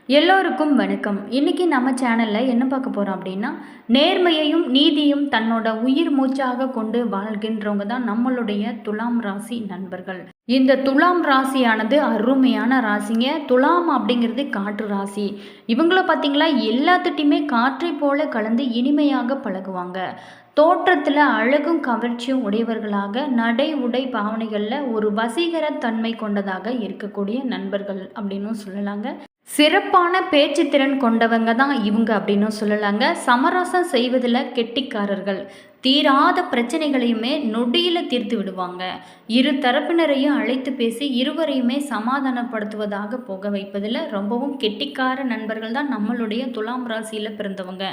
எல்லோருக்கும் வணக்கம். இன்னைக்கு நம்ம சேனல்ல என்ன பார்க்க போறோம் அப்படின்னா, நேர்மையையும் நீதியும் தன்னோட உயிர் மூச்சாக கொண்டு வாழ்கின்றவங்க தான் நம்மளுடைய துலாம் ராசி நண்பர்கள். இந்த துலாம் ராசியானது அருமையான ராசிங்க. துலாம் அப்படிங்கிறது காற்று ராசி. இவங்கள பார்த்தீங்களா, எல்லாத்துட்டையுமே காற்றை போல கலந்து இனிமையாக பழகுவாங்க. தோற்றத்தில் அழகும் கவர்ச்சியும் உடையவர்களாக நடை உடை பாவனைகளில் ஒரு வசீகர தன்மை கொண்டதாக இருக்கக்கூடிய நண்பர்கள் அப்படின்னு சொல்லலாங்க. சிறப்பான பேச்சு திறன் கொண்டவங்க தான் இவங்க அப்படின்னு சொல்லலாங்க. சமரசம் செய்வதில் கெட்டிக்காரர்கள். தீராத பிரச்சனைகளையுமே நொடியில் தீர்த்து விடுவாங்க. இரு தரப்பினரையும் அழைத்து பேசி இருவரையுமே சமாதானப்படுத்துவதாக போக வைப்பதில் ரொம்பவும் கெட்டிக்கார நண்பர்கள் தான் நம்மளுடைய துலாம் ராசியில் பிறந்தவங்க.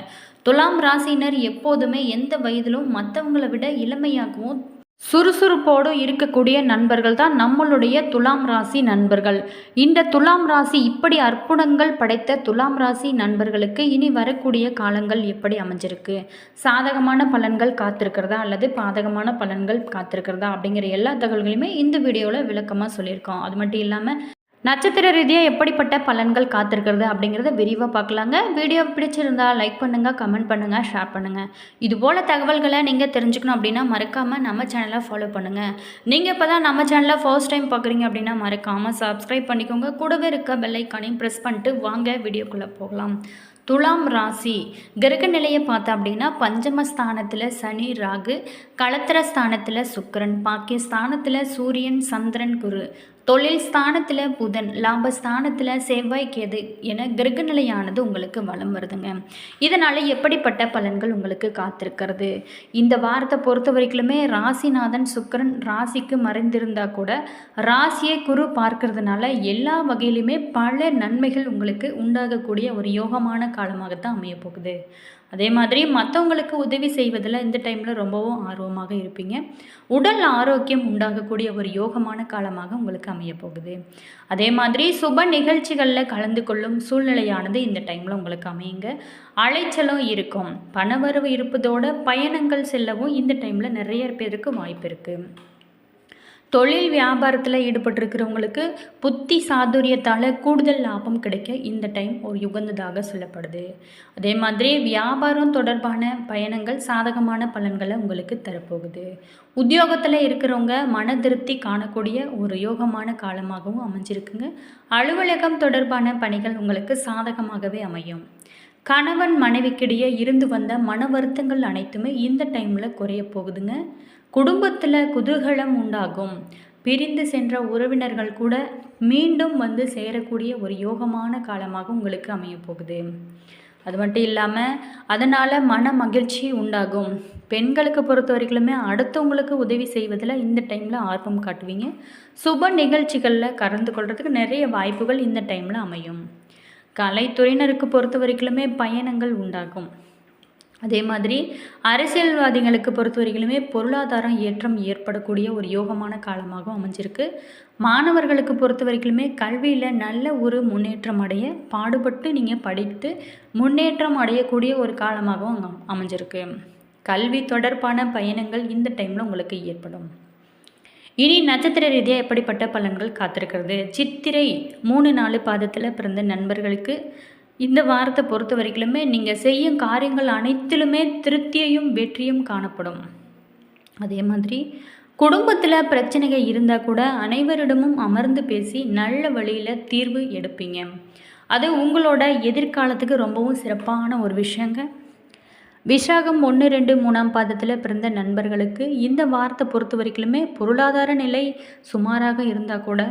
துலாம் ராசியினர் எப்போதுமே எந்த வயதிலும் மற்றவங்களை விட இளமையாகவும் சுறுசுறுப்போடு இருக்கக்கூடிய நண்பர்கள் தான் நம்மளுடைய துலாம் ராசி நண்பர்கள். இந்த துலாம் ராசி இப்படி அற்புதங்கள் படைத்த துலாம் ராசி நண்பர்களுக்கு இனி வரக்கூடிய காலங்கள் எப்படி அமைஞ்சிருக்கு, சாதகமான பலன்கள் காத்திருக்கிறதா அல்லது பாதகமான பலன்கள் காத்திருக்கிறதா அப்படிங்கிற எல்லா தகவல்களையுமே இந்த வீடியோவில் விளக்கமாக சொல்லியிருக்கோம். அது மட்டும் இல்லாமல் நட்சத்திர ரீதியாக எப்படிப்பட்ட பலன்கள் காத்திருக்கிறது அப்படிங்கிறத விரிவாக பார்க்கலாங்க. வீடியோ பிடிச்சிருந்தா லைக் பண்ணுங்கள், கமெண்ட் பண்ணுங்கள், ஷேர் பண்ணுங்கள். இதுபோல் தகவல்களை நீங்கள் தெரிஞ்சுக்கணும் அப்படின்னா மறக்காமல் நம்ம சேனலை ஃபாலோ பண்ணுங்கள். நீங்கள் இப்போ தான் நம்ம சேனலை ஃபர்ஸ்ட் டைம் பார்க்குறீங்க அப்படின்னா மறக்காமல் சப்ஸ்கிரைப் பண்ணிக்கோங்க. கூடவே இருக்க பெல் ஐக்கானையும் ப்ரெஸ் பண்ணிட்டு வாங்க வீடியோக்குள்ளே போகலாம். துலாம் ராசி கிரக நிலையை பார்த்தா அப்படின்னா பஞ்சமஸ்தானத்தில் சனி ராகு, களத்திர ஸ்தானத்தில் சுக்கிரன், பாக்கியஸ்தானத்தில் சூரியன் சந்திரன் குரு, தொழில் ஸ்தானத்தில் புதன், லாபஸ்தானத்தில் செவ்வாய் கேது என கிரக நிலையானது உங்களுக்கு வலம் வருதுங்க. இதனால் எப்படிப்பட்ட பலன்கள் உங்களுக்கு காத்திருக்கிறது? இந்த வாரத்தை பொறுத்த வரைக்குமே ராசிநாதன் சுக்கிரன் ராசிக்கு மறைந்திருந்தால் கூட ராசியை குரு பார்க்கறதுனால எல்லா வகையிலுமே பல நன்மைகள் உங்களுக்கு உண்டாகக்கூடிய ஒரு யோகமான காலமாகத்தான் அமைய போகுது. அதே மாதிரி மற்றவங்களுக்கு உதவி செய்வதில் இந்த டைமில் ரொம்பவும் ஆர்வமாக இருப்பீங்க. உடல் ஆரோக்கியம் உண்டாகக்கூடிய ஒரு யோகமான காலமாக உங்களுக்கு அமைய போகுது. அதே மாதிரி சுப நிகழ்ச்சிகளில் கலந்து கொள்ளும் சூழ்நிலையானது இந்த டைமில் உங்களுக்கு அமையுங்க. அலைச்சலும் இருக்கும். பணவரவு இருப்பதோட பயணங்கள் செல்லவும் இந்த டைமில் நிறைய பேருக்கு வாய்ப்பு இருக்குது. தொழில் வியாபாரத்தில் ஈடுபட்டிருக்கிறவங்களுக்கு புத்தி சாதுரியத்தால் கூடுதல் லாபம் கிடைக்க இந்த டைம் ஒரு உகந்ததாக சொல்லப்படுது. அதே மாதிரி வியாபாரம் தொடர்பான பயணங்கள் சாதகமான பலன்களை உங்களுக்கு தரப்போகுது. உத்தியோகத்தில் இருக்கிறவங்க மன திருப்தி காணக்கூடிய ஒரு யோகமான காலமாகவும் அமைஞ்சிருக்குங்க. அலுவலகம் தொடர்பான பணிகள் உங்களுக்கு சாதகமாகவே அமையும். கணவன் மனைவிக்கிடையே இருந்து வந்த மன வருத்தங்கள் அனைத்துமே இந்த டைமில் குறைய போகுதுங்க. குடும்பத்தில் குதூகலம் உண்டாகும். பிரிந்து சென்ற உறவினர்கள் கூட மீண்டும் வந்து சேரக்கூடிய ஒரு யோகமான காலமாக உங்களுக்கு அமைய போகுது. அது மட்டும் இல்லாமல் அதனால் மன மகிழ்ச்சி உண்டாகும். பெண்களுக்கு பொறுத்த வரைக்குமே அடுத்தவங்களுக்கு உதவி செய்வதில் இந்த டைமில் ஆர்வம் காட்டுவீங்க. சுப நிகழ்ச்சிகளில் கலந்து கொள்கிறதுக்கு நிறைய வாய்ப்புகள் இந்த டைமில் அமையும். கலைத்துறையினருக்கு பொறுத்த வரைக்குமே பயணங்கள் உண்டாகும். அதே மாதிரி அரசியல்வாதிகளுக்கு பொறுத்த வரைக்குமே பொருளாதாரம் ஏற்றம் ஏற்படக்கூடிய ஒரு யோகமான காலமாகவும் அமைஞ்சிருக்கு. மாணவர்களுக்கு பொறுத்த வரைக்குமே கல்வியில் நல்ல ஒரு முன்னேற்றம் அடைய பாடுபட்டு நீங்கள் படித்து முன்னேற்றம் அடையக்கூடிய ஒரு காலமாகவும் அமைஞ்சிருக்கு. கல்வி தொடர்பான பயணங்கள் இந்த டைமில் உங்களுக்கு ஏற்படும். இனி நட்சத்திர ரீதியாக எப்படிப்பட்ட பலன்கள் காத்திருக்கிறது? சித்திரை 3-4 பாதத்தில் பிறந்த நண்பர்களுக்கு இந்த வாரத்தை பொறுத்த வரைக்குமே நீங்கள் செய்யும் காரியங்கள் அனைத்திலுமே திருப்தியையும் வெற்றியும் காணப்படும். அதே மாதிரி குடும்பத்தில் பிரச்சனைகள் இருந்தால் கூட அனைவரிடமும் அமர்ந்து பேசி நல்ல வழியில் தீர்வு எடுப்பீங்க. அது உங்களோட எதிர்காலத்துக்கு ரொம்பவும் சிறப்பான ஒரு விஷயங்க. விசாகம் 1-2-3 பாதத்தில் பிறந்த நண்பர்களுக்கு இந்த வாரத்தை பொறுத்த வரைக்குமே பொருளாதார நிலை சுமாராக இருந்தால் கூட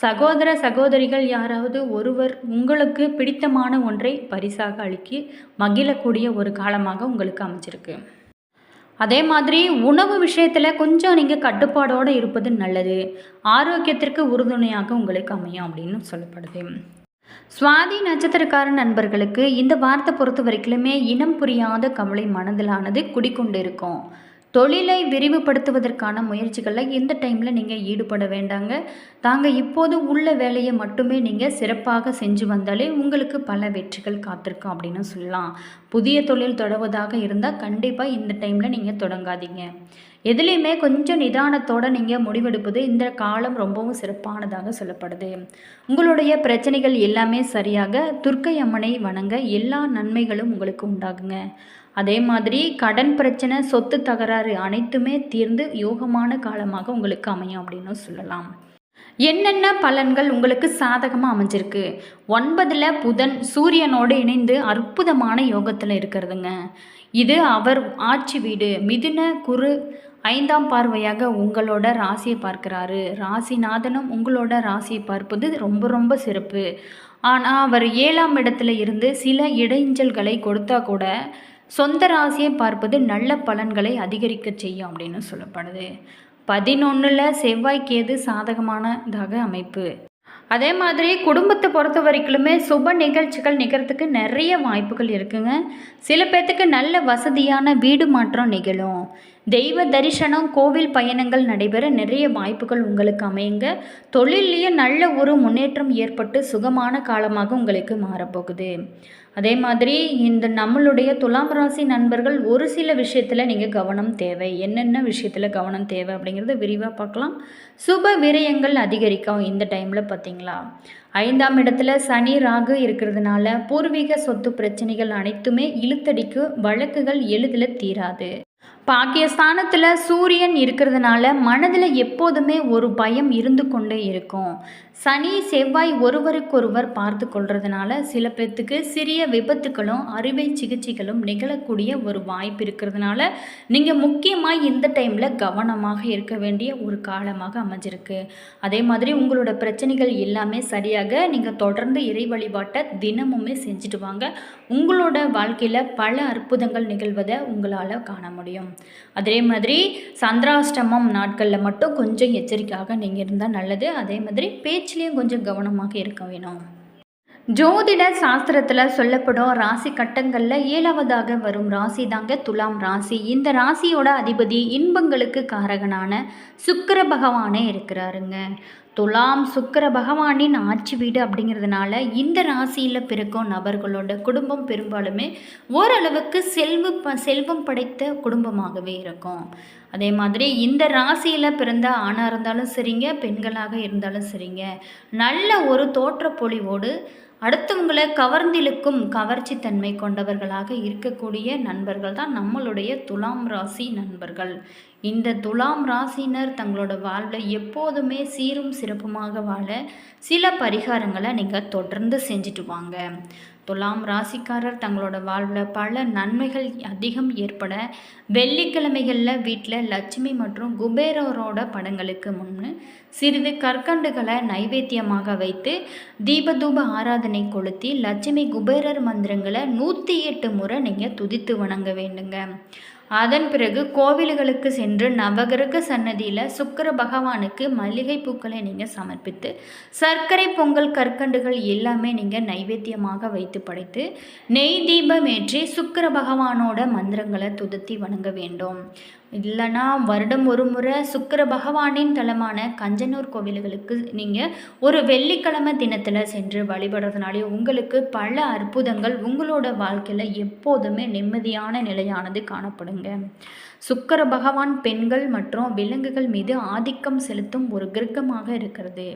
சகோதர சகோதரிகள் யாராவது ஒருவர் உங்களுக்கு பிடித்தமான ஒன்றை பரிசாக அளிக்க மகிழக்கூடிய ஒரு காலமாக உங்களுக்கு அமைஞ்சிருக்கு. அதே மாதிரி உணவு விஷயத்தில் கொஞ்சம் நீங்கள் கட்டுப்பாடோடு இருப்பது நல்லது. ஆரோக்கியத்திற்கு உறுதுணையாக உங்களுக்கு அமையும் அப்படின்னு சொல்லப்படுது. சுவாதி நட்சத்திரக்கார நண்பர்களுக்கு இந்த வாரத்தை பொறுத்த வரைக்குமே இனம் புரியாத கவலை மனதிலானது குடிக்கொண்டு இருக்கும். தொழிலை விரிவுபடுத்துவதற்கான முயற்சிகளில் இந்த டைமில் நீங்கள் ஈடுபட வேண்டாங்க. தாங்கள் இப்போது உள்ள வேலையை மட்டுமே நீங்கள் சிறப்பாக செஞ்சு வந்தாலே உங்களுக்கு பல வெற்றிகள் காத்திருக்கும் அப்படின்னு சொல்லலாம். புதிய தொழில் தொடர்வதாக இருந்தால் கண்டிப்பாக இந்த டைமில் நீங்கள் தொடங்காதீங்க. எதுலேயுமே கொஞ்சம் நிதானத்தோடு நீங்கள் முடிவெடுப்பது இந்த காலம் ரொம்பவும் சிறப்பானதாக சொல்லப்படுது. உங்களுடைய பிரச்சனைகள் எல்லாமே சரியாக துர்க்கை அம்மனை வணங்க எல்லா நன்மைகளும் உங்களுக்கு உண்டாகுங்க. அதே மாதிரி கடன் பிரச்சனை, சொத்து தகராறு அனைத்துமே தீர்ந்து யோகமான காலமாக உங்களுக்கு அமையும் அப்படின்னு சொல்லலாம். என்னென்ன பலன்கள் உங்களுக்கு சாதகமாக அமைஞ்சிருக்கு? 9ல் புதன் சூரியனோடு இணைந்து அற்புதமான யோகத்தில் இருக்கிறதுங்க. இது அவர் ஆட்சி வீடு. மிதுன குரு 5ஆம் பார்வையாக உங்களோட ராசியை பார்க்குறாரு. ராசிநாதனும் உங்களோட ராசியை பார்ப்பது ரொம்ப ரொம்ப சிறப்பு. ஆனால் அவர் 7ஆம் இடத்துல இருந்து சில இடைஞ்சல்களை கொடுத்தா கூட சொந்த ராசியை பார்ப்பது நல்ல பலன்களை அதிகரிக்க செய்யும் அப்படின்னு சொல்லப்படுது. 11ல் செவ்வாய் கேது சாதகமானதாக அமைப்பு. அதே மாதிரி குடும்பத்தை பொறுத்த வரைக்குமே சுப நிகழ்ச்சிகள் நிகழ்றதுக்கு நிறைய வாய்ப்புகள் இருக்குங்க. சில பேர்த்துக்கு நல்ல வசதியான வீடு மாற்றம் நிகழும். தெய்வ தரிசனம், கோவில் பயணங்கள் நடைபெற நிறைய வாய்ப்புகள் உங்களுக்கு அமையுங்க. தொழிலையே நல்ல ஒரு முன்னேற்றம் ஏற்பட்டு சுகமான காலமாக உங்களுக்கு மாறப்போகுது. அதே மாதிரி இந்த நம்மளுடைய துலாம் ராசி நண்பர்கள் ஒரு சில விஷயத்தில் நீங்கள் கவனம் தேவை. என்னென்ன விஷயத்தில் கவனம் தேவை அப்படிங்கிறத விரிவாக பார்க்கலாம். சுப விரயங்கள் அதிகரிக்கும் இந்த டைமில் பார்த்தீங்களா. 5ஆம் இடத்துல சனி ராகு இருக்கிறதுனால பூர்வீக சொத்து பிரச்சனைகள் அனைத்துமே இழுத்தடிக்கு, வழக்குகள் எளிதில் தீராது. பாக்கியஸ்தானத்தில் சூரியன் இருக்கிறதுனால மனதில் எப்போதுமே ஒரு பயம் இருந்து கொண்டே இருக்கும். சனி செவ்வாய் ஒருவருக்கொருவர் பார்த்து கொள்றதுனால சில பேர்த்துக்கு சிறிய விபத்துகளும் அறுவை சிகிச்சைகளும் நிகழக்கூடிய ஒரு வாய்ப்பு இருக்கிறதுனால நீங்கள் முக்கியமாக இந்த டைமில் கவனமாக இருக்க வேண்டிய ஒரு காலமாக அமைஞ்சிருக்கு. அதே மாதிரி உங்களோட பிரச்சனைகள் எல்லாமே சரியாக நீங்கள் தொடர்ந்து இறை வழிபாட்டை தினமுமே செஞ்சுட்டு வாங்க. உங்களோட வாழ்க்கையில் பல அற்புதங்கள் நிகழ்வதை உங்களால் காண முடியும். அதே மாதிரி சந்திராஷ்டமம் நாட்களில் மட்டும் கொஞ்சம் எச்சரிக்கையாக நீங்கள் இருந்தால் நல்லது. அதே மாதிரி பேச்சிலையும் கொஞ்சம் கவனமாக இருக்க வேணும். ஜோதிட சாஸ்திரத்தில் சொல்லப்படும் ராசி கட்டங்களில் 7வதாக வரும் ராசி தாங்க துலாம் ராசி. இந்த ராசியோட அதிபதி இன்பங்களுக்கு காரகனான சுக்கிர பகவானே இருக்கிறாருங்க. துலாம் சுக்கிர பகவானின் ஆட்சி வீடு அப்படிங்கிறதுனால இந்த ராசியில் பிறக்கும் நபர்களோட குடும்பம் பெரும்பாலுமே ஓரளவுக்கு செல்வம் படைத்த குடும்பமாகவே இருக்கும். அதே மாதிரி இந்த ராசியில் பிறந்த ஆணாக இருந்தாலும் சரிங்க, பெண்களாக இருந்தாலும் சரிங்க, நல்ல ஒரு தோற்றப்பொழிவோடு அடுத்தவங்களை கவர்ந்திழுக்கும் கவர்ச்சி தன்மை கொண்டவர்களாக இருக்கக்கூடிய நண்பர்கள் தான் நம்மளுடைய துலாம் ராசி நண்பர்கள். இந்த துலாம் ராசினர் தங்களோட வாழ்வில் எப்போதுமே சீரும் சிறப்புமாக வாழ சில பரிகாரங்களை நீங்கள் தொடர்ந்து செஞ்சுட்டு வாங்க. துலாம் ராசிக்காரர் தங்களோட வாழ்வில் பல நன்மைகள் அதிகம் ஏற்பட வெள்ளிக்கிழமைகளில் வீட்டில் லட்சுமி மற்றும் குபேரரோட படங்களுக்கு முன்னு சிறிது கற்கண்டுகளை நைவேத்தியமாக வைத்து தீபதூப ஆராதனை கொளுத்தி லட்சுமி குபேரர் மந்திரங்களை 108 முறை நீங்கள் துதித்து வணங்க வேண்டுங்க. அதன் பிறகு கோவில்களுக்கு சென்று நவகிரக சன்னதியில் சுக்கிர பகவானுக்கு மல்லிகை பூக்களை நீங்கள் சமர்ப்பித்து சர்க்கரை பொங்கல் கற்கண்டுகள் எல்லாமே நீங்கள் நைவேத்தியமாக வைத்து படைத்து நெய் தீபம் ஏற்றி சுக்கிர பகவானோட மந்திரங்களை துதித்து வணங்க வேண்டும். இல்லைனா வருடம் ஒரு முறை சுக்கிர பகவானின் தலமான கஞ்சனூர் கோவில்களுக்கு நீங்கள் ஒரு வெள்ளிக்கிழமை தினத்தில் சென்று வழிபடுறதுனாலே உங்களுக்கு பல அற்புதங்கள் உங்களோட வாழ்க்கையில் எப்போதுமே நிம்மதியான நிலையானது காணப்படுங்க. சுக்கிர பகவான் பெண்கள் மற்றும் விலங்குகள் மீது ஆதிக்கம் செலுத்தும் ஒரு கிரகமாக இருக்கிறது.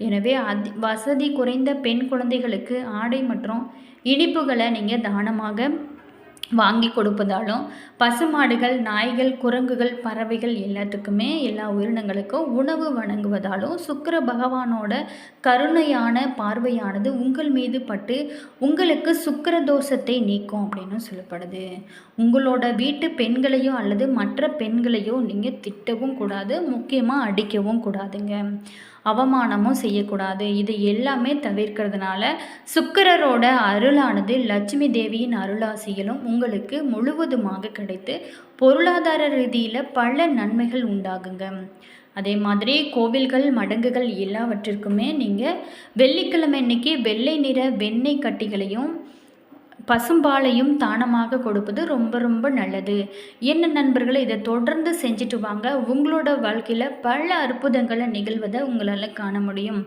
எனவே வசதி குறைந்த பெண் குழந்தைகளுக்கு ஆடை மற்றும் இனிப்புகளை நீங்கள் தானமாக வாங்கி கொடுப்பதாலும் பசுமாடுகள், நாய்கள், குரங்குகள், பறவைகள் எல்லாத்துக்குமே எல்லா உயிரினங்களுக்கும் உணவு வழங்குவதாலும் சுக்கிர பகவானோட கருணையான பார்வையானது உங்கள் மீது பட்டு உங்களுக்கு சுக்கிர தோஷத்தை நீக்கும் அப்படின்னு சொல்லப்படுது. உங்களோட வீட்டு பெண்களையோ அல்லது மற்ற பெண்களையோ நீங்கள் திட்டவும் கூடாது, முக்கியமாக அடிக்கவும் கூடாதுங்க. அவமானமும் செய்யக்கூடாது. இது எல்லாமே தவிர்க்கிறதுனால சுக்கிரரோட அருளானது லட்சுமி தேவியின் அருளாசிகளும் உங்களுக்கு முழுவதுமாக கிடைத்து பொருளாதார ரீதியில் பல நன்மைகள் உண்டாகுங்க. அதே மாதிரி கோவில்கள், மடங்குகள் எல்லாவற்றிற்குமே நீங்கள் வெள்ளிக்கிழமை அன்னைக்கு வெள்ளை நிற வெண்ணெய் கட்டிகளையும் பசும்பாலையும் தானமாக கொடுப்பது ரொம்ப ரொம்ப நல்லது. என்ன நண்பர்களை இதை தொடர்ந்து செஞ்சுட்டு வாங்க. உங்களோட வாழ்க்கையில் பல அற்புதங்களை நிகழ்வதை உங்களால் காண முடியும்.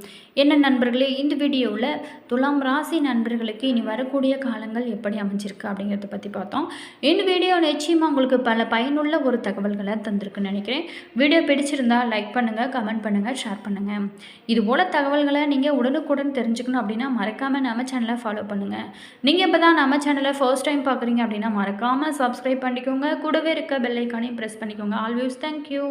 என்ன நண்பர்களே, இந்த வீடியோவில் துலாம் ராசி நண்பர்களுக்கு இனி வரக்கூடிய காலங்கள் எப்படி அமைஞ்சிருக்கு அப்படிங்கிறத பற்றி பார்த்தோம். இந்த வீடியோ நிச்சயமாக உங்களுக்கு பல பயனுள்ள ஒரு தகவல்களை தந்திருக்குன்னு நினைக்கிறேன். வீடியோ பிடிச்சிருந்தா லைக் பண்ணுங்கள், கமெண்ட் பண்ணுங்கள், ஷேர் பண்ணுங்கள். இதுபோல் தகவல்களை நீங்கள் உடனுக்குடன் தெரிஞ்சுக்கணும் அப்படின்னா மறக்காமல் நம்ம சேனலை ஃபாலோ பண்ணுங்கள். நீங்கள் இப்போ தான் நம்ம சேனலை ஃபர்ஸ்ட் டைம் பார்க்குறீங்க அப்படின்னா மறக்காமல் சப்ஸ்கிரைப் பண்ணிக்கோங்க. கூடவே இருக்க பெல் ஐக்கானையும் ப்ரெஸ் பண்ணிக்கோங்க. Always thank you.